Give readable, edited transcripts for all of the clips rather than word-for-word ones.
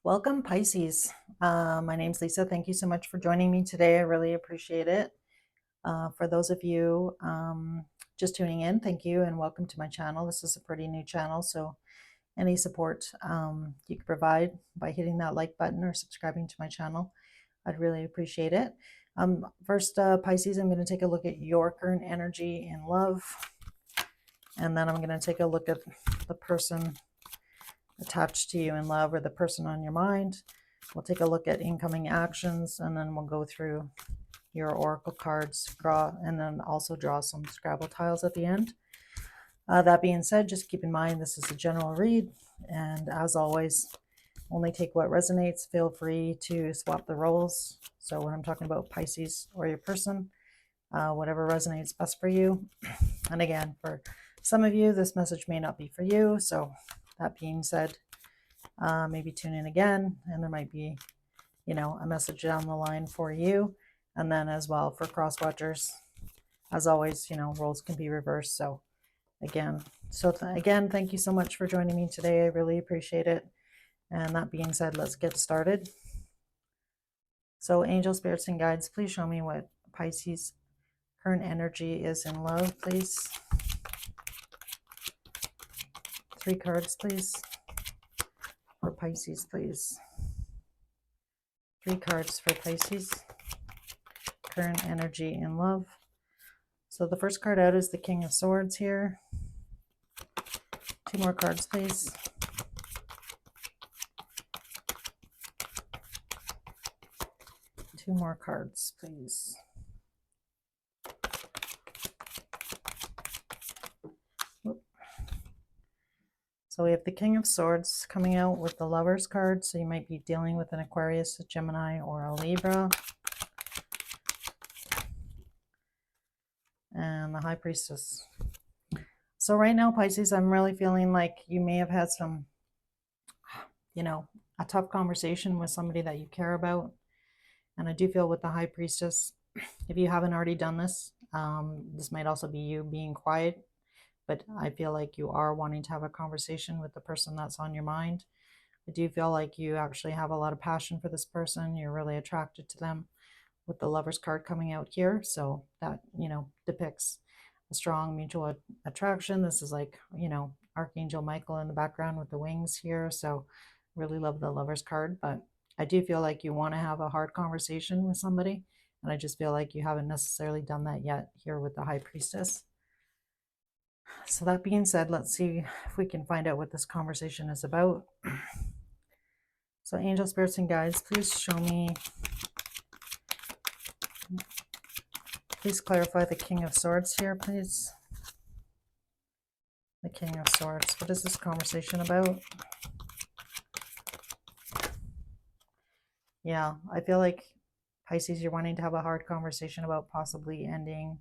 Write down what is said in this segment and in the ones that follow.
Welcome, Pisces. My name's Lisa. Thank you so much for joining me today. I really appreciate it. For those of you just tuning in, thank you and welcome to my channel. This is a pretty new channel, so any support you can provide by hitting that like button or subscribing to my channel, I'd really appreciate it. First, Pisces, I'm going to take a look at your current energy in love, and then I'm going to take a look at the person attached to you in love or the person on your mind. We'll take a look at incoming actions, and then we'll go through your oracle cards, and then also draw some Scrabble tiles at the end. That being said, just keep in mind this is a general read, and as always, only take what resonates. Feel free to swap the roles. So when I'm talking about Pisces or your person, whatever resonates best for you. And again, for some of you, this message may not be for you. So that being said, maybe tune in again, and there might be, a message down the line for you. And then as well for cross watchers, as always, roles can be reversed. So again, thank you so much for joining me today. I really appreciate it. And that being said, let's get started. So angel, spirits, and guides, please show me what Pisces current energy is in love, please. 3 cards, please. For Pisces, please. 3 cards for Pisces current energy in love. So the first card out is the King of Swords here. 2 more cards, please. Two more cards, please. So we have the King of Swords coming out with the Lovers card. So you might be dealing with an Aquarius, a Gemini, or a Libra. And the High Priestess. So right now, Pisces, I'm really feeling like you may have had some, a tough conversation with somebody that you care about. And I do feel with the High Priestess, if you haven't already done this, this might also be you being quiet, but I feel like you are wanting to have a conversation with the person that's on your mind. I do feel like you actually have a lot of passion for this person. You're really attracted to them with the Lovers card coming out here. So that, depicts a strong mutual attraction. This is like, Archangel Michael in the background with the wings here. So really love the Lovers card, but I do feel like you want to have a hard conversation with somebody. And I just feel like you haven't necessarily done that yet here with the High Priestess. So that being said, let's see if we can find out what this conversation is about. So angel, spirits, and guides, please show me, please clarify the King of Swords here, please. The King of Swords. What is this conversation about? Yeah, I feel like Pisces, you're wanting to have a hard conversation about possibly ending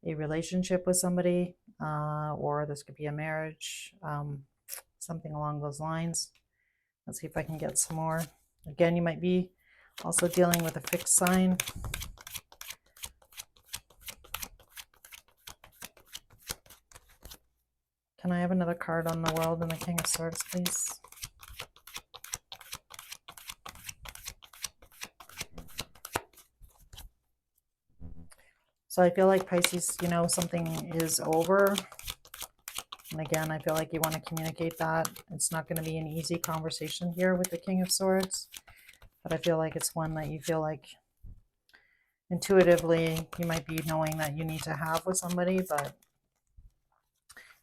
a relationship with somebody, or this could be a marriage, something along those lines. Let's see if I can get some more. Again, you might be also dealing with a fixed sign. Can I have another card on the World and the King of Swords, please? So I feel like Pisces, something is over. And again, I feel like you want to communicate that. It's not going to be an easy conversation here with the King of Swords, but I feel like it's one that you feel like intuitively you might be knowing that you need to have with somebody. But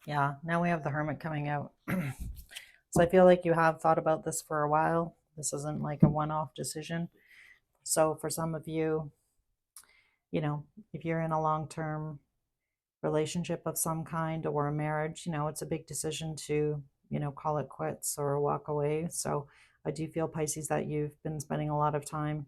yeah, now we have the Hermit coming out. So I feel like you have thought about this for a while. This isn't like a one-off decision. So for some of you, if you're in a long-term relationship of some kind or a marriage, it's a big decision to, call it quits or walk away. So I do feel, Pisces, that you've been spending a lot of time,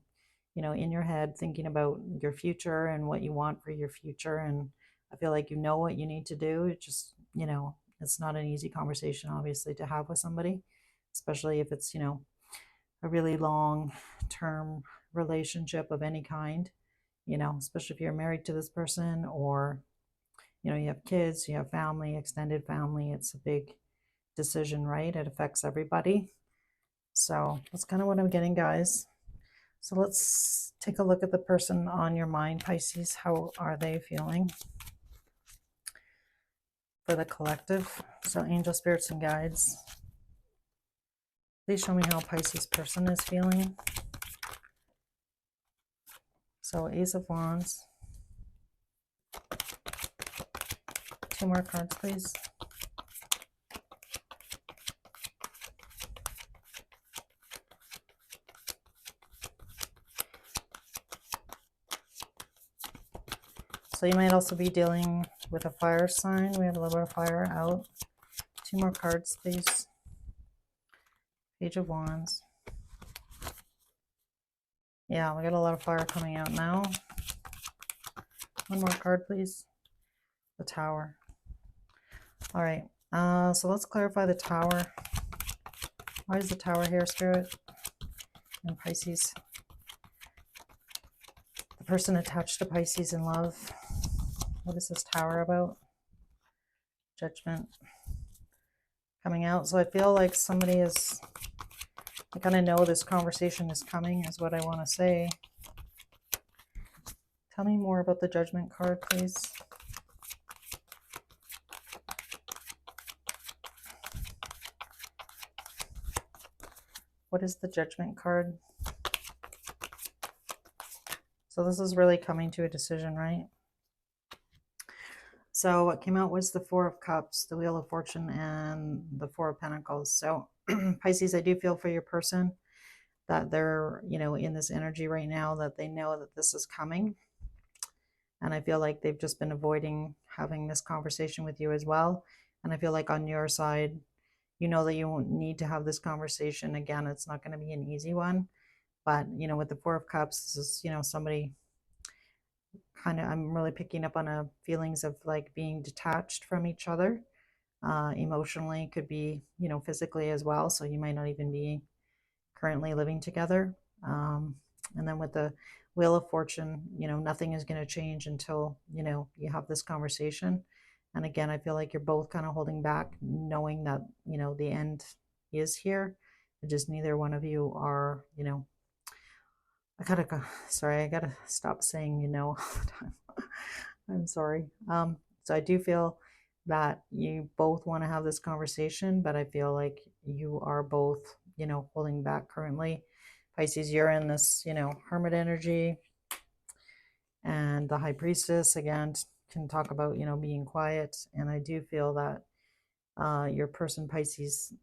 in your head thinking about your future and what you want for your future. And I feel like you know what you need to do. It just, it's not an easy conversation, obviously, to have with somebody, especially if it's, a really long-term relationship of any kind, especially if you're married to this person, or you have kids, you have family, extended family. It's a big decision, right? It affects everybody. So that's kind of what I'm getting, guys. So let's take a look at the person on your mind, Pisces. How are they feeling for the collective? So angel, spirits, and guides, please show me how Pisces person is feeling. So Ace of Wands. 2 more cards, please. So you might also be dealing with a fire sign. We have a little bit of fire out. 2 more cards, please. Page of Wands. Yeah, we got a lot of fire coming out now. 1 more card, please. The Tower. All right. So let's clarify the Tower. Why is the Tower here, Spirit? And Pisces. The person attached to Pisces in love. What is this Tower about? Judgment coming out. So I feel like somebody is, I kind of know this conversation is coming, is what I want to say. Tell me more about the Judgment card, please. What is the Judgment card? So this is really coming to a decision, right? So what came out was the 4 of Cups, the Wheel of Fortune, and the 4 of Pentacles. So Pisces, I do feel for your person that they're, you know, in this energy right now, that they know that this is coming. And I feel like they've just been avoiding having this conversation with you as well. And I feel like on your side, you know that you won't need to have this conversation. Again, it's not going to be an easy one. But, you know, with the 4 of Cups, this is, you know, somebody kind of, I'm really picking up on a feelings of like being detached from each other. Emotionally, could be, you know, physically as well. So you might not even be currently living together. And then with the Wheel of Fortune, you know, nothing is going to change until, you know, you have this conversation. And again, I feel like you're both kind of holding back, knowing that, you know, the end is here. Just neither one of you are, you know, I gotta go. Sorry, I gotta stop saying, you know, all the time. I'm sorry. So I do feel that you both want to have this conversation, but I feel like you are both, you know, holding back currently. Pisces, you're in this, you know, hermit energy, and the High Priestess again can talk about, you know, being quiet. And I do feel that your person, Pisces,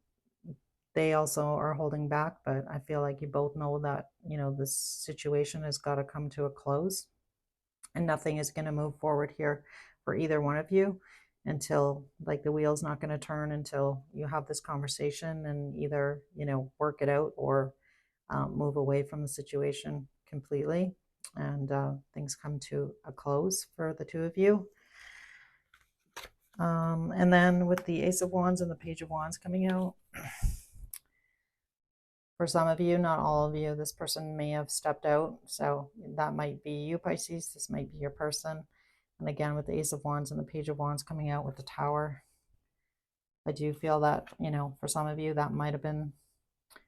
they also are holding back, but I feel like you both know that, you know, this situation has got to come to a close, and nothing is going to move forward here for either one of you until, like, the wheel's not going to turn until you have this conversation and either, you know, work it out or move away from the situation completely, and things come to a close for the 2 of you. And then with the Ace of Wands and the Page of Wands coming out, for some of you, not all of you, this person may have stepped out. So that might be you, Pisces. This might be your person. And again, with the Ace of Wands and the Page of Wands coming out with the Tower, I do feel that, you know, for some of you, that might have been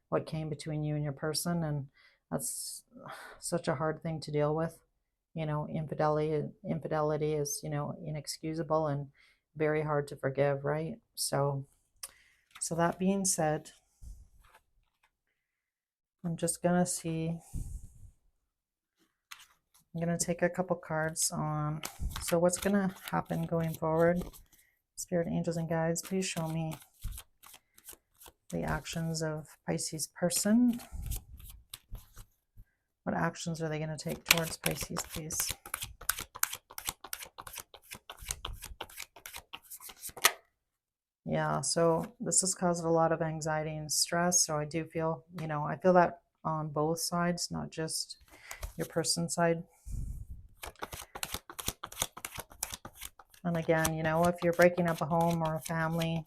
what came between you and your person. And that's such a hard thing to deal with. You know, infidelity is, you know, inexcusable and very hard to forgive, right? So that being said, I'm just going to see, I'm going to take a couple cards on, so what's going to happen going forward. Spirit, angels, and guides, please show me the actions of Pisces person. What actions are they going to take towards Pisces, please? Yeah, so this has caused a lot of anxiety and stress. So I do feel, you know, I feel that on both sides, not just your person's side. And again, you know, if you're breaking up a home or a family,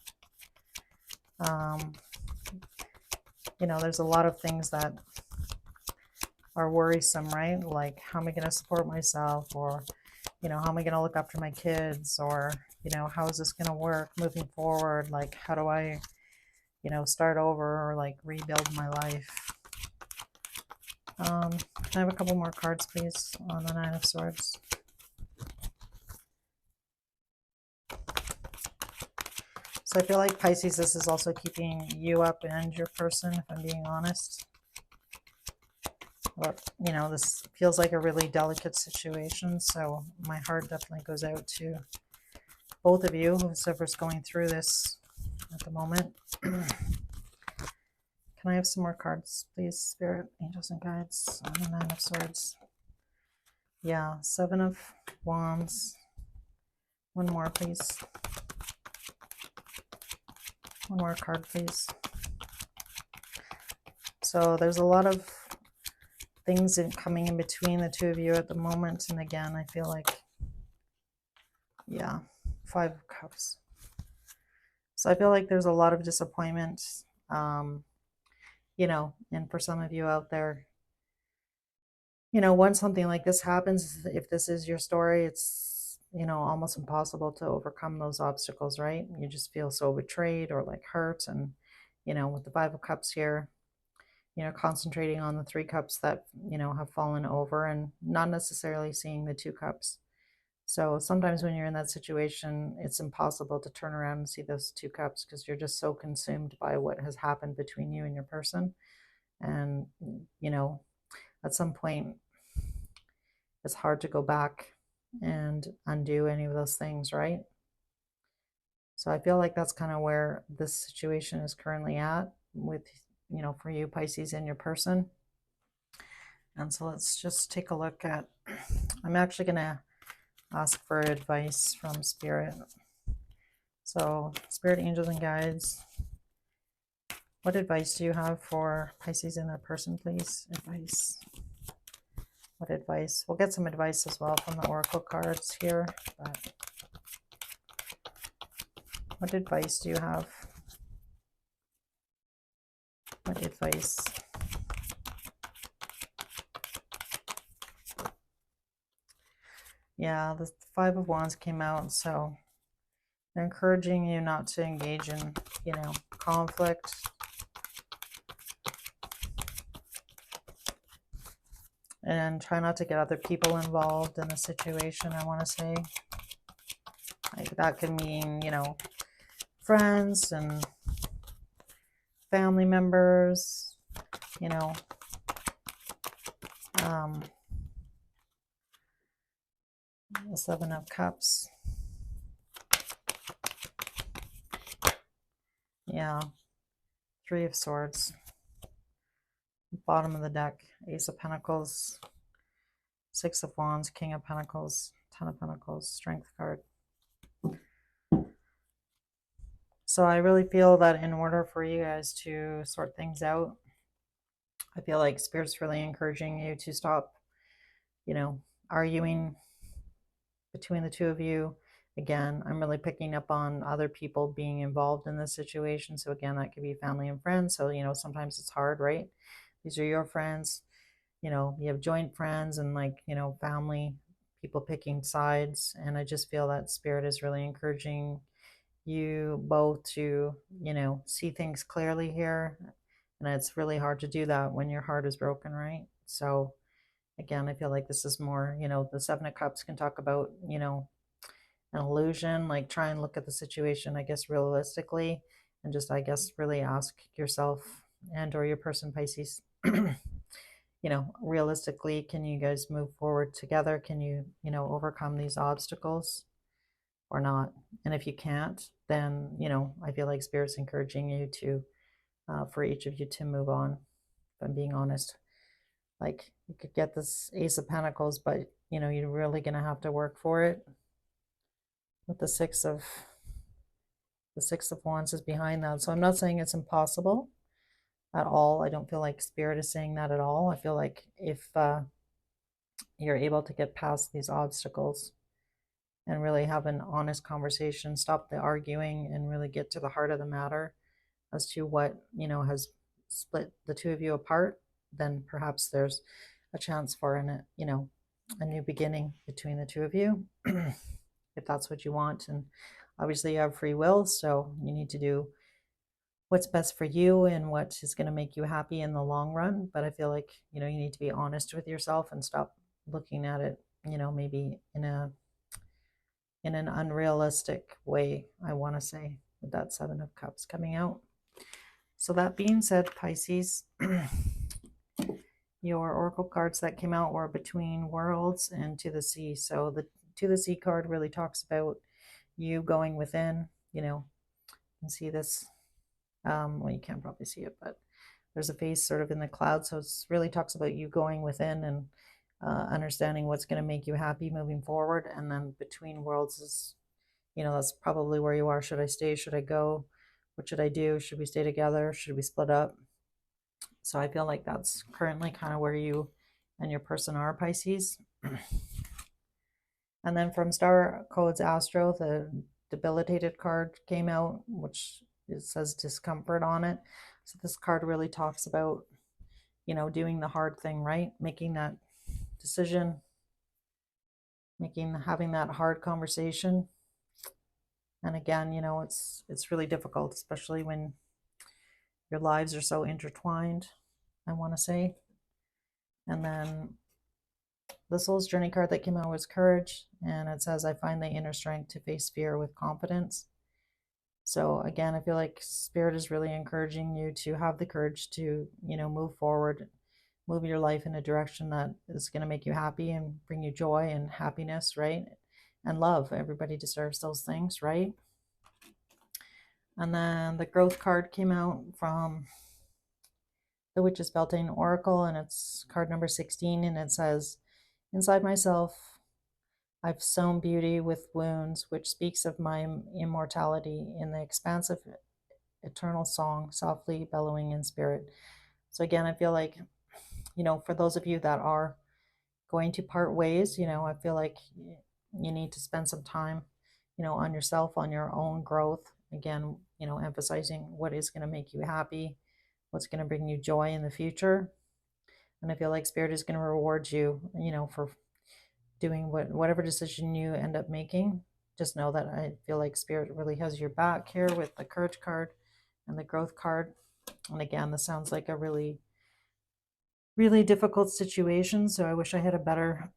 you know, there's a lot of things that are worrisome, right? Like, how am I going to support myself? Or, you know, how am I going to look after my kids? Or, you know, how is this going to work moving forward? Like, how do I, you know, start over or like rebuild my life. Can I have a couple more cards, please, on the Nine of Swords? So I feel like, Pisces, this is also keeping you up and your person, if I'm being honest. But, you know, this feels like a really delicate situation, so my heart definitely goes out to both of you, whoever's going through this at the moment. Can I have some more cards, please, Spirit, Angels, and Guides on the Nine of Swords? Yeah, Seven of Wands. One more, please. One more card, please. So there's a lot of things coming in between the two of you at the moment. And again, I feel like, yeah, Five of Cups. So I feel like there's a lot of disappointment, you know, and for some of you out there, you know, once something like this happens, if this is your story, it's, you know, almost impossible to overcome those obstacles, right? You just feel so betrayed or like hurt. And, you know, with the Five of Cups here, you know, concentrating on the Three Cups that, you know, have fallen over and not necessarily seeing the Two Cups. So sometimes when you're in that situation, it's impossible to turn around and see those Two Cups because you're just so consumed by what has happened between you and your person. And, you know, at some point, it's hard to go back and undo any of those things, right? So I feel like that's kind of where this situation is currently at with, you know, for you, Pisces, and your person. And so let's just take a look at, I'm actually going to ask for advice from Spirit. So Spirit, Angels, and Guides, what advice do you have for Pisces and their person, please? Advice. What advice? We'll get some advice as well from the Oracle cards here. But what advice do you have? What advice? Yeah, the Five of Wands came out, so they're encouraging you not to engage in, you know, conflict. And try not to get other people involved in the situation, I want to say. Like that could mean, you know, friends and family members, you know. The Seven of Cups. Yeah. Three of Swords. Bottom of the deck. Ace of Pentacles. Six of Wands. King of Pentacles. Ten of Pentacles. Strength card. So I really feel that in order for you guys to sort things out, I feel like Spirit's really encouraging you to stop, you know, arguing between the two of you. Again, I'm really picking up on other people being involved in this situation. So again, that could be family and friends. So, you know, sometimes it's hard, right? These are your friends, you know, you have joint friends and like, you know, family, people picking sides. And I just feel that Spirit is really encouraging you both to, you know, see things clearly here. And it's really hard to do that when your heart is broken, right? So again, I feel like this is more, you know, the Seven of Cups can talk about, you know, an illusion, like try and look at the situation, I guess, realistically, and just, I guess, really ask yourself and or your person, Pisces, you know, realistically, can you guys move forward together? Can you, you know, overcome these obstacles or not? And if you can't, then, you know, I feel like Spirit's encouraging you to, for each of you to move on, if I'm being honest. Like, you could get this Ace of Pentacles, but, you know, you're really going to have to work for it. With the Six of Wands is behind that. So I'm not saying it's impossible at all. I don't feel like Spirit is saying that at all. I feel like if you're able to get past these obstacles and really have an honest conversation, stop the arguing, and really get to the heart of the matter as to what, you know, has split the two of you apart, then perhaps there's a chance for you know, a new beginning between the two of you. If that's what you want. And obviously you have free will, so you need to do what's best for you and what is going to make you happy in the long run. But I feel like, you need to be honest with yourself and stop looking at it, maybe in an unrealistic way, I want to say, with that Seven of Cups coming out. So that being said, Pisces, your oracle cards that came out were Between Worlds and To the Sea. So the To the Sea card really talks about you going within. You can see this. Well, you can't probably see it, but there's a face sort of in the cloud. So it really talks about you going within and understanding what's going to make you happy moving forward. And then Between Worlds is, that's probably where you are. Should I stay? Should I go? What should I do? Should we stay together? Should we split up? So I feel like that's currently kind of where you and your person are, Pisces. And then from Star Codes Astro, the Debilitated card came out, which it says discomfort on it. So this card really talks about, doing the hard thing, right? Making that decision, having that hard conversation. And again, it's really difficult, especially when your lives are so intertwined, I want to say. And then the Soul's Journey card that came out was Courage, and it says, I find the inner strength to face fear with confidence. So again, I feel like Spirit is really encouraging you to have the courage to, move forward, move your life in a direction that is going to make you happy and bring you joy and happiness, right? And love. Everybody deserves those things, right? And then the Growth card came out from the Witch's Beltane Oracle, and it's card number 16, and it says, inside myself, I've sown beauty with wounds, which speaks of my immortality in the expansive eternal song, softly bellowing in spirit. So again, I feel like, for those of you that are going to part ways, I feel like you need to spend some time, on yourself, on your own growth. Again, emphasizing what is going to make you happy, what's going to bring you joy in the future. And I feel like Spirit is going to reward you, for doing whatever decision you end up making. Just know that I feel like Spirit really has your back here with the Courage card and the Growth card. And again, this sounds like a really, really difficult situation. So I wish I had a better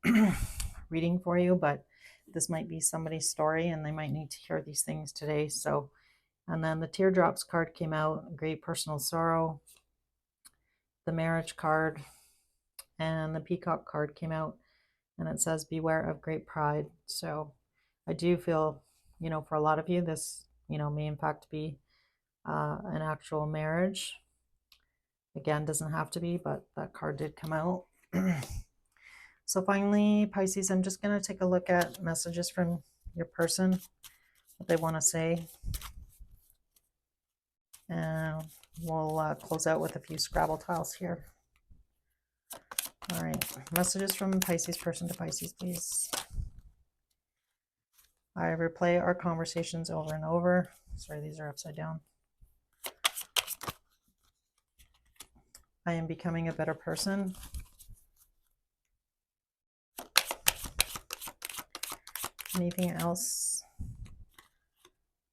reading for you, but this might be somebody's story and they might need to hear these things today. So, and then the Teardrops card came out, Great Personal Sorrow, the Marriage card, and the Peacock card came out, and it says beware of great pride. So I do feel, for a lot of you, this, may in fact be an actual marriage. Again, doesn't have to be, but that card did come out. So finally, Pisces, I'm just going to take a look at messages from your person, what they want to say. And we'll close out with a few Scrabble tiles here. All right, messages from Pisces person to Pisces, please. I replay our conversations over and over. Sorry, these are upside down. I am becoming a better person. Anything else?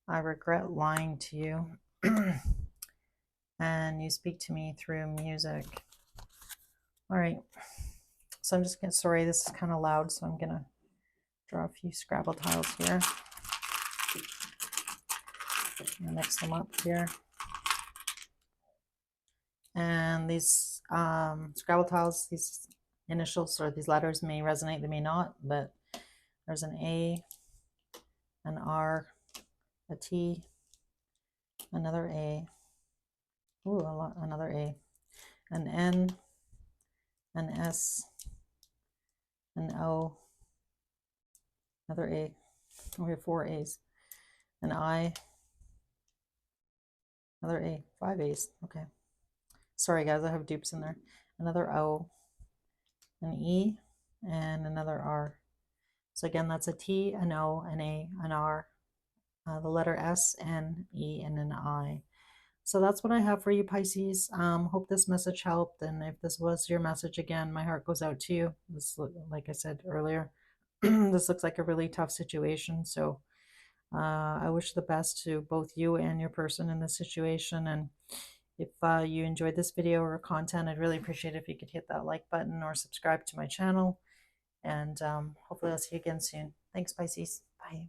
I regret lying to you. And you speak to me through music. All right. So I'm just going to, sorry, this is kind of loud, so I'm going to draw a few Scrabble tiles here. Mix them up here. And these Scrabble tiles, these initials or these letters may resonate, they may not, but there's an A, an R, a T, another A, another A, an N, an S, an O, another A. We have 4 A's, an I, another A, 5 A's. Okay. Sorry guys, I have dupes in there. Another O, an E, and another R. So again, that's a T, an O, an A, an R, the letter S, N, E, and an I. So that's what I have for you, Pisces. Hope this message helped. And if this was your message, again, my heart goes out to you. This, like I said earlier, this looks like a really tough situation. So I wish the best to both you and your person in this situation. And if you enjoyed this video or content, I'd really appreciate it if you could hit that like button or subscribe to my channel. And hopefully I'll see you again soon. Thanks, Pisces. Bye.